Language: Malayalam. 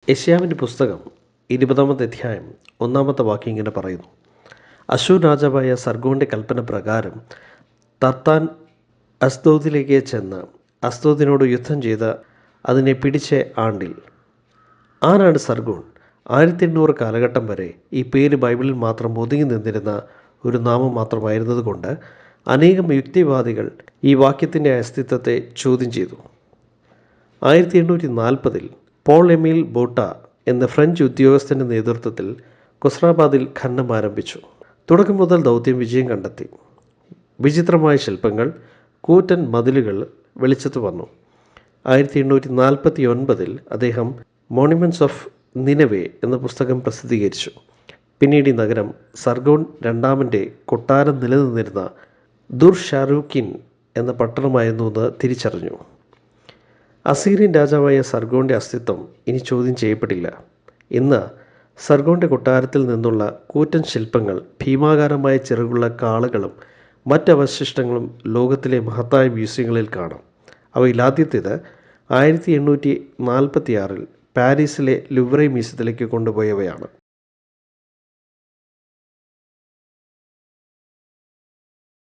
യെശയ്യാവിൻ്റെ പുസ്തകം 20-ാമത്തെ അധ്യായം 1-ാമത്തെ വാക്യം ഇങ്ങനെ പറയുന്നു: അശ്ശൂർ രാജാവായ സർഗോൻ്റെ കൽപ്പന പ്രകാരം തർത്താൻ അസ്തോദിലേക്ക് ചെന്ന് അസ്തോദിനോട് യുദ്ധം ചെയ്ത് അതിനെ പിടിച്ച ആണ്ടിൽ. ആരാണ് സർഗോൺ? 1800 കാലഘട്ടം വരെ ഈ പേര് ബൈബിളിൽ മാത്രം ഒതുങ്ങി നിന്നിരുന്ന ഒരു നാമം മാത്രമായിരുന്നത് കൊണ്ട് അനേകം യുക്തിവാദികൾ ഈ വാക്യത്തിൻ്റെ അസ്തിത്വത്തെ ചോദ്യം ചെയ്തു. 1840-ൽ പോൾ എമീൽ ബോട്ട എന്ന ഫ്രഞ്ച് ഉദ്യോഗസ്ഥൻ്റെ നേതൃത്വത്തിൽ ഖുസ്രാബാദിൽ ഖനനം ആരംഭിച്ചു. തുടക്കം മുതൽ ദൗത്യം വിജയം കണ്ടെത്തി. വിചിത്രമായ ശില്പങ്ങൾ, കൂറ്റൻ മതിലുകൾ വെളിച്ചത്ത് വന്നു. 1849-ൽ അദ്ദേഹം മോണ്യുമെൻറ്റ്സ് ഓഫ് നിനവേ എന്ന പുസ്തകം പ്രസിദ്ധീകരിച്ചു. പിന്നീട് ഈ നഗരം സർഗോൺ രണ്ടാമൻ്റെ കൊട്ടാരം നിലനിന്നിരുന്ന ദുർ-ഷാരൂക്കിൻ എന്ന പട്ടണമായിരുന്നു എന്ന് തിരിച്ചറിഞ്ഞു. അസീറിയൻ രാജാവായ സർഗോൻ്റെ അസ്തിത്വം ഇനി ചോദ്യം ചെയ്യപ്പെട്ടില്ല. ഇന്ന് സർഗോൻ്റെ കൊട്ടാരത്തിൽ നിന്നുള്ള കൂറ്റൻ ശില്പങ്ങൾ, ഭീമാകാരമായ ചിറകുള്ള കാളകളും മറ്റവശിഷ്ടങ്ങളും ലോകത്തിലെ മഹത്തായ മ്യൂസിയങ്ങളിൽ കാണാം. അവയിൽ ആദ്യത്തേത് 1846-ൽ പാരീസിലെ ലുവ്രെ മ്യൂസിയത്തിലേക്ക് കൊണ്ടുപോയവയാണ്.